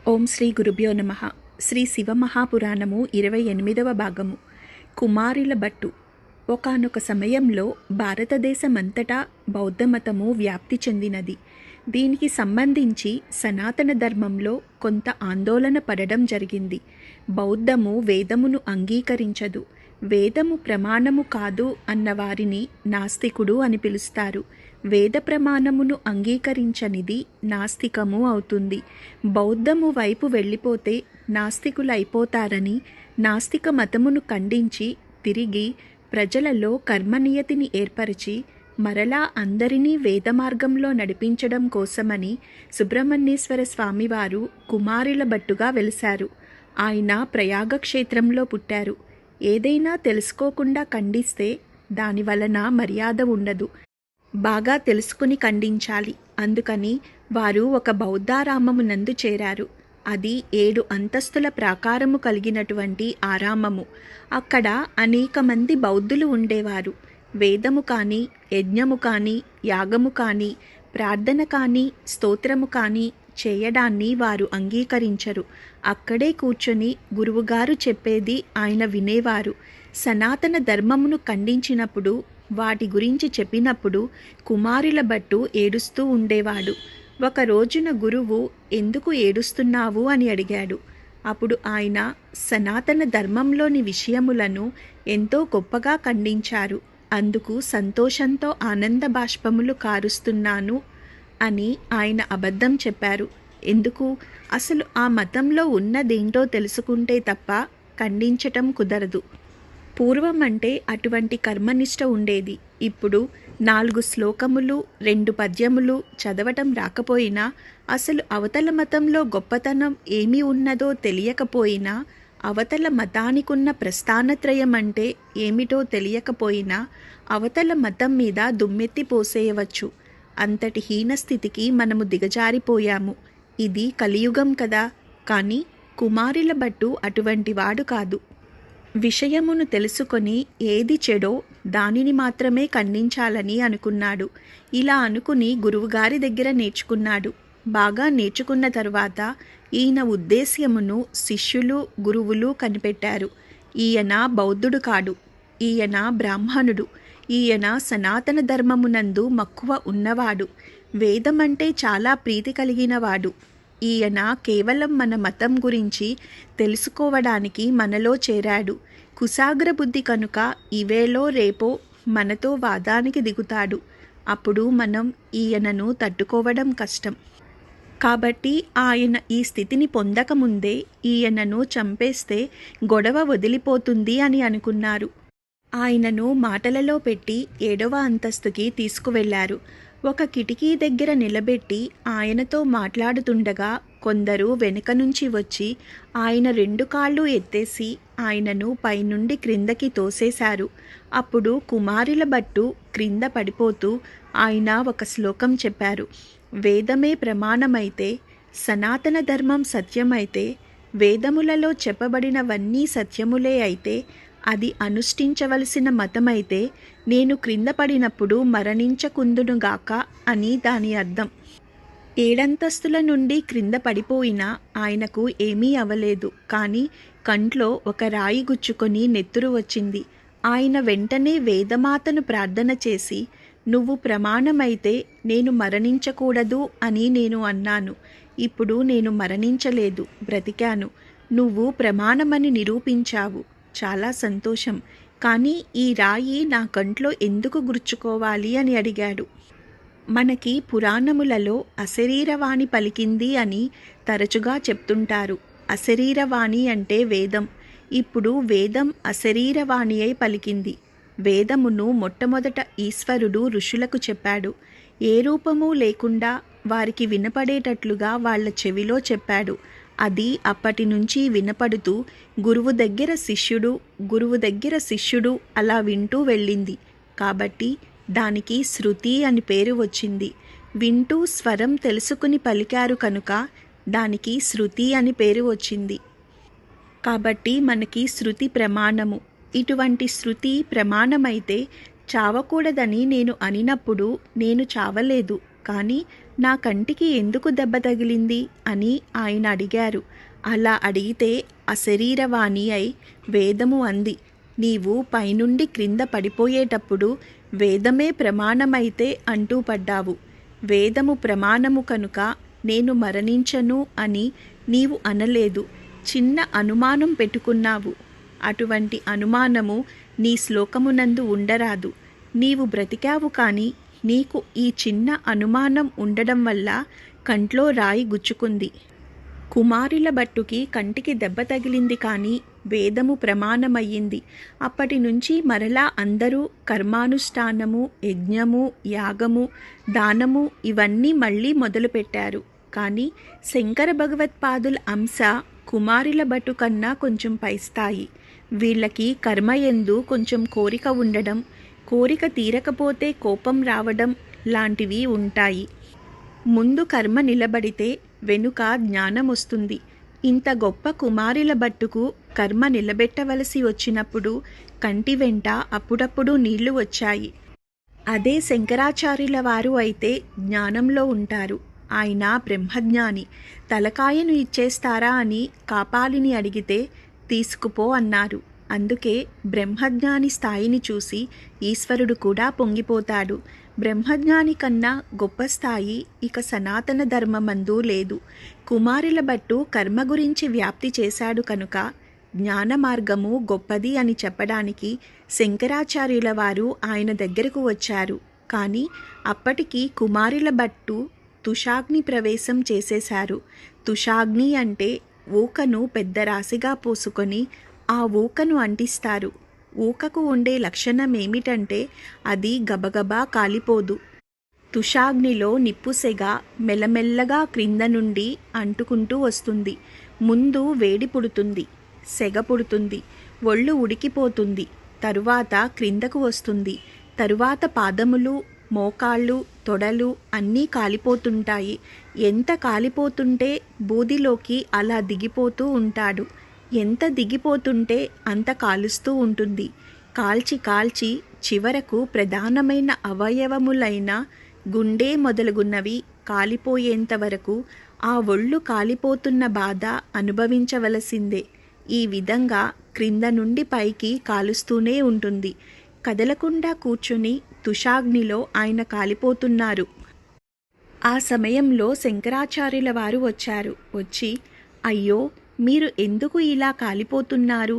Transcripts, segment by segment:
ఓం శ్రీ గురుభ్యో నమః. శ్రీ శివమహాపురాణము 28వ భాగము. కుమారుల భట్టు. ఒకానొక సమయంలో భారతదేశమంతటా బౌద్ధమతము వ్యాప్తి చెందినది. దీనికి సంబంధించి సనాతన ధర్మంలో కొంత ఆందోళన పడడం జరిగింది. బౌద్ధము వేదమును అంగీకరించదు. వేదము ప్రమాణము కాదు అన్నవారిని నాస్తికుడు అని పిలుస్తారు. వేద ప్రమాణమును అంగీకరించనిది నాస్తికము అవుతుంది. బౌద్ధము వైపు వెళ్ళిపోతే నాస్తికులైపోతారని నాస్తిక మతమును ఖండించి తిరిగి ప్రజలలో కర్మనియతిని ఏర్పరిచి మరలా అందరినీ వేద మార్గంలో నడిపించడం కోసమని సుబ్రహ్మణ్యేశ్వర స్వామివారు కుమారుల భట్టుగా వెలిశారు. ఆయన ప్రయాగ క్షేత్రంలో పుట్టారు. ఏదైనా తెలుసుకోకుండా ఖండిస్తే దాని వలన మర్యాద ఉండదు. బాగా తెలుసుకుని ఖండించాలి. అందుకని వారు ఒక బౌద్ధారామమునందు చేరారు. అది 7 అంతస్తుల ప్రాకారము కలిగినటువంటి ఆరామము. అక్కడ అనేక మంది బౌద్ధులు ఉండేవారు. వేదము కానీ, యజ్ఞము కానీ, యాగము కానీ, ప్రార్థన కానీ, స్తోత్రము కానీ చేయడాన్ని వారు అంగీకరించరు. అక్కడే కూర్చొని గురువుగారు చెప్పేది ఆయన వినేవారు. సనాతన ధర్మమును ఖండించినప్పుడు, వాటి గురించి చెప్పినప్పుడు కుమారుల భట్టు ఏడుస్తూ ఉండేవాడు. ఒక రోజున గురువు ఎందుకు ఏడుస్తున్నావు అని అడిగాడు. అప్పుడు ఆయన సనాతన ధర్మంలోని విషయములను ఎంతో గొప్పగా ఖండించారు. అందుకు సంతోషంతో ఆనంద బాష్పములు కారుస్తున్నాను అని ఆయన అబద్ధం చెప్పారు. ఎందుకు? అసలు ఆ మతంలో ఉన్నదేంటో తెలుసుకుంటే తప్ప ఖండించటం కుదరదు. పూర్వం అంటే అటువంటి కర్మనిష్ట ఉండేది. ఇప్పుడు 4 శ్లోకములు 2 పద్యములు చదవటం రాకపోయినా, అసలు అవతల మతంలో గొప్పతనం ఏమి ఉన్నదో తెలియకపోయినా, అవతల మతానికున్న ప్రస్థానత్రయం అంటే ఏమిటో తెలియకపోయినా అవతల మతం మీద దుమ్మెత్తి పోసేయవచ్చు. అంతటి హీనస్థితికి మనము దిగజారిపోయాము. ఇది కలియుగం కదా. కానీ కుమారుల భట్టు అటువంటి వాడు కాదు. విషయమును తెలుసుకొని ఏది చెడో దానిని మాత్రమే ఖండించాలని అనుకున్నాడు. ఇలా అనుకుని గురువుగారి దగ్గర నేర్చుకున్నాడు. బాగా నేర్చుకున్న తరువాత ఈయన ఉద్దేశ్యమును శిష్యులు గురువులు కనిపెట్టారు. ఈయన బౌద్ధుడు కాడు, ఈయన బ్రాహ్మణుడు. ఈయన సనాతన ధర్మమునందు మక్కువ ఉన్నవాడు. వేదమంటే చాలా ప్రీతి కలిగినవాడు. ఈయన కేవలం మన మతం గురించి తెలుసుకోవడానికి మనలో చేరాడు. కుశాగ్ర బుద్ధి కనుక ఇవేలో రేపో మనతో వాదానికి దిగుతాడు. అప్పుడు మనం ఈయనను తట్టుకోవడం కష్టం. కాబట్టి ఆయన ఈ స్థితిని పొందకముందే ఈయనను చంపేస్తే గొడవ వదిలిపోతుంది అని అనుకున్నారు. ఆయనను మాటలలో పెట్టి 7వ అంతస్తుకి తీసుకువెళ్లారు. ఒక కిటికీ దగ్గర నిలబెట్టి ఆయనతో మాట్లాడుతుండగా కొందరు వెనుక నుంచి వచ్చి ఆయన 2 కాళ్ళు ఎత్తేసి ఆయనను పైనుండి క్రిందకి తోసేశారు. అప్పుడు కుమారుల భట్టు క్రింద పడిపోతూ ఆయన ఒక శ్లోకం చెప్పారు. వేదమే ప్రమాణమైతే, సనాతన ధర్మం సత్యమైతే, వేదములలో చెప్పబడినవన్నీ సత్యములే అయితే, అది అనుష్ఠించవలసిన మతమైతే నేను క్రింద పడినప్పుడు మరణించకుందునుగాక అని దాని అర్థం. 7 అంతస్తుల నుండి క్రింద పడిపోయినా ఆయనకు ఏమీ అవలేదు. కానీ కంట్లో ఒక రాయి గుచ్చుకొని నెత్తురు వచ్చింది. ఆయన వెంటనే వేదమాతను ప్రార్థన చేసి, నువ్వు ప్రమాణమైతే నేను మరణించకూడదు అని నేను అన్నాను. ఇప్పుడు నేను మరణించలేదు, బ్రతికాను. నువ్వు ప్రమాణమని నిరూపించావు. చాలా సంతోషం. కానీ ఈ రాయి నా కంట్లో ఎందుకు గుర్చుకోవాలి అని అడిగాడు. మనకి పురాణములలో అశరీరవాణి పలికింది అని తరచుగా చెప్తుంటారు. అశరీరవాణి అంటే వేదం. ఇప్పుడు వేదం అశరీరవాణి అయి పలికింది. వేదమును మొట్టమొదట ఈశ్వరుడు ఋషులకు చెప్పాడు. ఏ రూపము లేకుండా వారికి వినపడేటట్లుగా వాళ్ళ చెవిలో చెప్పాడు. అది అప్పటి నుంచి వినపడుతూ గురువు దగ్గర శిష్యుడు, గురువు దగ్గర శిష్యుడు అలా వింటూ వెళ్ళింది. కాబట్టి దానికి శృతి అని పేరు వచ్చింది. వింటూ స్వరం తెలుసుకుని పలికారు కనుక దానికి శృతి అని పేరు వచ్చింది. కాబట్టి మనకి శృతి ప్రమాణము. ఇటువంటి శృతి ప్రమాణమైతే చావకూడదని నేను అనినప్పుడు నేను చావలేదు, కానీ నా కంటికి ఎందుకు దెబ్బ తగిలింది అని ఆయన అడిగారు. అలా అడిగితే అశరీరవాణి అయి వేదము అంది, నీవు పైనుండి క్రింద పడిపోయేటప్పుడు వేదమే ప్రమాణమైతే అంటూ పడ్డావు. వేదము ప్రమాణము కనుక నేను మరణించను అని నీవు అనలేదు. చిన్న అనుమానం పెట్టుకున్నావు. అటువంటి అనుమానము నీ శ్లోకమునందు ఉండరాదు. నీవు బ్రతికావు కానీ నీకు ఈ చిన్న అనుమానం ఉండడం వల్ల కంట్లో రాయి గుచ్చుకుంది. కుమారుల భట్టుకి కంటికి దెబ్బ తగిలింది కానీ వేదము ప్రమాణమయ్యింది. అప్పటి నుంచి మరలా అందరూ కర్మానుష్ఠానము, యజ్ఞము, యాగము, దానము ఇవన్నీ మళ్ళీ మొదలుపెట్టారు. కానీ శంకర భగవత్పాదుల అంశ కుమారుల భట్టు కన్నా కొంచెం పై స్థాయి. వీళ్ళకి కర్మయందు కొంచెం కోరిక ఉండడం, కోరిక తీరకపోతే కోపం రావడం లాంటివి ఉంటాయి. ముందు కర్మ నిలబడితే వెనుక జ్ఞానం వస్తుంది. ఇంత గొప్ప కుమారుల భట్టుకు కర్మ నిలబెట్టవలసి వచ్చినప్పుడు కంటి వెంట అప్పుడప్పుడు నీళ్లు వచ్చాయి. అదే శంకరాచార్యుల వారు అయితే జ్ఞానంలో ఉంటారు. ఆయన బ్రహ్మజ్ఞాని. తలకాయను ఇచ్చేస్తారా అని కాపాలిని అడిగితే తీసుకుపో అన్నారు. అందుకే బ్రహ్మజ్ఞాని స్థాయిని చూసి ఈశ్వరుడు కూడా పొంగిపోతాడు. బ్రహ్మజ్ఞాని కన్నా గొప్ప స్థాయి ఇక సనాతన ధర్మమందు లేదు. కుమారుల భట్టు కర్మ గురించి వ్యాప్తి చేశాడు కనుక జ్ఞాన మార్గము గొప్పది అని చెప్పడానికి శంకరాచార్యుల వారు ఆయన దగ్గరకు వచ్చారు. కానీ అప్పటికి కుమారుల భట్టు తుషాగ్ని ప్రవేశం చేసేశారు. తుషాగ్ని అంటే ఊకను పెద్ద రాశిగా పోసుకొని ఆ ఊకను అంటిస్తారు. ఊకకు ఉండే లక్షణం ఏమిటంటే అది గబగబా కాలిపోదు. తుషాగ్నిలో నిప్పుసెగ మెల్లమెల్లగా క్రింద నుండి అంటుకుంటూ వస్తుంది. ముందు వేడి పుడుతుంది, సెగ పుడుతుంది, ఒళ్ళు ఉడికిపోతుంది, తరువాత క్రిందకు వస్తుంది. తరువాత పాదములు, మోకాళ్ళు, తొడలు అన్నీ కాలిపోతుంటాయి. ఎంత కాలిపోతుంటే బూదిలోకి అలా దిగిపోతూ ఉంటాడు. ఎంత దిగిపోతుంటే అంత కాలుస్తూ ఉంటుంది. కాల్చి కాల్చి చివరకు ప్రధానమైన అవయవములైన గుండె మొదలుగున్నవి కాలిపోయేంత వరకు ఆ ఒళ్ళు కాలిపోతున్న బాధ అనుభవించవలసిందే. ఈ విధంగా క్రింద నుండి పైకి కాలుస్తూనే ఉంటుంది. కదలకుండా కూర్చుని తుషాగ్నిలో ఆయన కాలిపోతున్నారు. ఆ సమయంలో శంకరాచార్యుల వారు వచ్చారు. వచ్చి, అయ్యో, మీరు ఎందుకు ఇలా కాలిపోతున్నారు?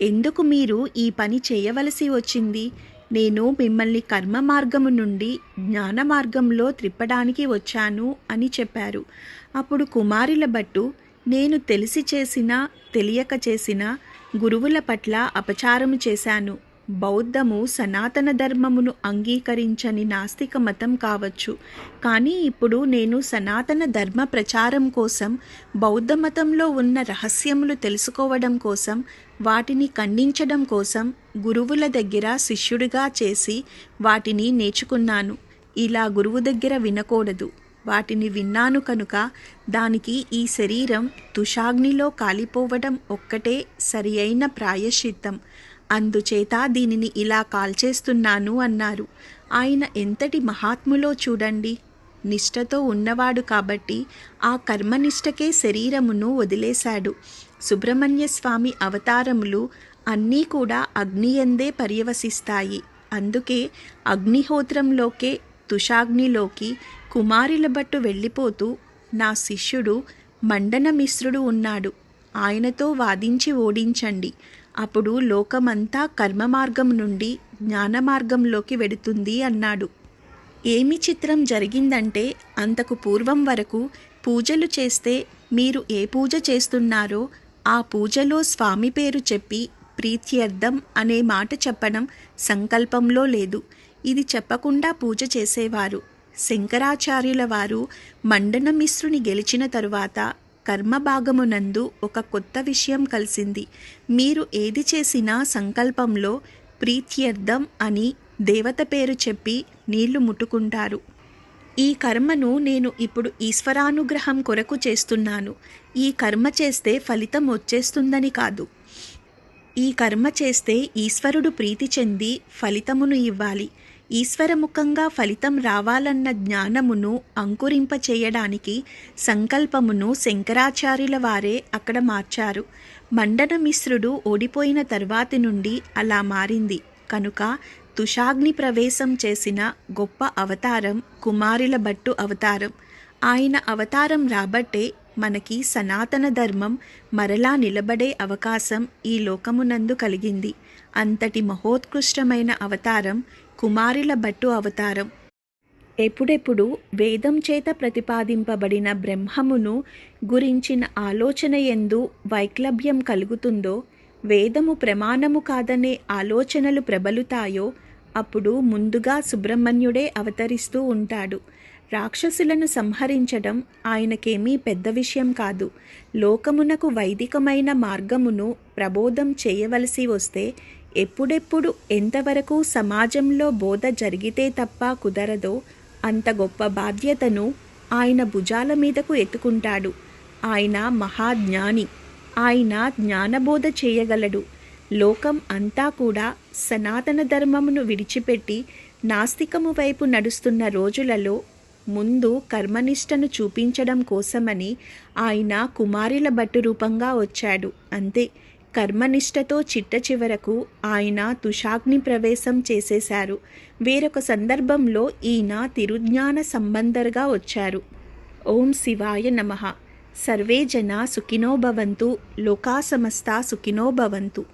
ఎందుకు మీరు ఈ పని చేయవలసి వచ్చింది? నేను మిమ్మల్ని కర్మ మార్గము నుండి జ్ఞాన మార్గంలో త్రిప్పడానికి వచ్చాను అని చెప్పారు. అప్పుడు కుమారుల భట్టు, నేను తెలిసి చేసినా తెలియక చేసినా గురువుల పట్ల అపచారము చేశాను. బౌద్ధము సనాతన ధర్మమును అంగీకరించని నాస్తిక మతం కావచ్చు. కానీ ఇప్పుడు నేను సనాతన ధర్మ ప్రచారం కోసం, బౌద్ధ మతంలో ఉన్న రహస్యములు తెలుసుకోవడం కోసం, వాటిని ఖండించడం కోసం గురువుల దగ్గర శిష్యుడిగా చేసి వాటిని నేర్చుకున్నాను. ఇలా గురువు దగ్గర వినకూడదు. వాటిని విన్నాను కనుక దానికి ఈ శరీరం తుషాగ్నిలో కాలిపోవడం ఒక్కటే సరి అయిన ప్రాయశ్చిత్తం. అందుచేత దీనిని ఇలా కాల్చేస్తున్నాను అన్నారు. ఆయన ఎంతటి మహాత్ములో చూడండి. నిష్ఠతో ఉన్నవాడు కాబట్టి ఆ కర్మనిష్టకే శరీరమును వదిలేశాడు. సుబ్రహ్మణ్య స్వామి అవతారములు అన్నీ కూడా అగ్నియందే పర్యవసిస్తాయి. అందుకే అగ్నిహోత్రంలోకే తుషాగ్నిలోకి కుమారుల భట్టు వెళ్ళిపోతూ, నా శిష్యుడు మండనమిశ్రుడు ఉన్నాడు, ఆయనతో వాదించి ఓడించండి, అప్పుడు లోకమంతా కర్మ మార్గం నుండి జ్ఞాన మార్గంలోకి వెడుతుంది అన్నాడు. ఏమి చిత్రం జరిగిందంటే, అంతకు పూర్వం వరకు పూజలు చేస్తే మీరు ఏ పూజ చేస్తున్నారో ఆ పూజలో స్వామి పేరు చెప్పి ప్రీత్యర్థం అనే మాట చెప్పడం సంకల్పంలో లేదు. ఇది చెప్పకుండా పూజ చేసేవారు. శంకరాచార్యుల వారు మండనమిశ్రుని గెలిచిన తరువాత కర్మభాగమునందు ఒక కొత్త విషయం కలిసింది. మీరు ఏది చేసినా సంకల్పంలో ప్రీత్యర్థం అని దేవత పేరు చెప్పి నీళ్లు ముట్టుకుంటారు. ఈ కర్మను నేను ఇప్పుడు ఈశ్వరానుగ్రహం కొరకు చేస్తున్నాను. ఈ కర్మ చేస్తే ఫలితం వచ్చేస్తుందని కాదు. ఈ కర్మ చేస్తే ఈశ్వరుడు ప్రీతి చెంది ఫలితమును ఇవ్వాలి. ఈశ్వరముఖంగా ఫలితం రావాలన్న జ్ఞానమును అంకురింపచేయడానికి సంకల్పమును శంకరాచార్యుల వారే అక్కడ మార్చారు. మండనమిశ్రుడు ఓడిపోయిన తర్వాతి నుండి అలా మారింది కనుక తుషాగ్ని ప్రవేశం చేసిన గొప్ప అవతారం కుమారుల భట్టు అవతారం. ఆయన అవతారం రాబట్టే మనకి సనాతన ధర్మం మరలా నిలబడే అవకాశం ఈ లోకమునందు కలిగింది. అంతటి మహోత్కృష్టమైన అవతారం కుమారుల భట్టు అవతారం. ఎప్పుడెప్పుడు వేదం చేత ప్రతిపాదింపబడిన బ్రహ్మమును గురించిన ఆలోచన యందు వైక్లభ్యం కలుగుతుందో, వేదము ప్రమాణము కాదనే ఆలోచనలు ప్రబలుతాయో, అప్పుడు ముందుగా సుబ్రహ్మణ్యుడే అవతరిస్తూ ఉంటాడు. రాక్షసులను సంహరించడం ఆయనకేమీ పెద్ద విషయం కాదు. లోకమునకు వైదికమైన మార్గమును ప్రబోధం చేయవలసి వస్తే ఎప్పుడెప్పుడు ఎంతవరకు సమాజంలో బోధ జరిగితే తప్ప కుదరదో అంత గొప్ప బాధ్యతను ఆయన భుజాల మీదకు ఎత్తుకుంటాడు. ఆయన మహాజ్ఞాని. ఆయన జ్ఞానబోధ చేయగలడు. లోకం అంతా కూడా సనాతన ధర్మమును విడిచిపెట్టి నాస్తికము వైపు నడుస్తున్న రోజులలో ముందు కర్మనిష్టను చూపించడం కోసమని ఆయన కుమారుల భట్టు రూపంగా వచ్చాడు. అంతే. కర్మనిష్టతో చిట్ట చివరకు ఆయన తుషాగ్ని ప్రవేశం చేసేశారు. వేరొక సందర్భంలో ఈయన తిరుజ్ఞాన సంబంధర్గా వచ్చారు. ఓం శివాయ నమః. సర్వే జనా సుఖినో భవంతు. లోకా సమస్తా సుఖినో భవంతు.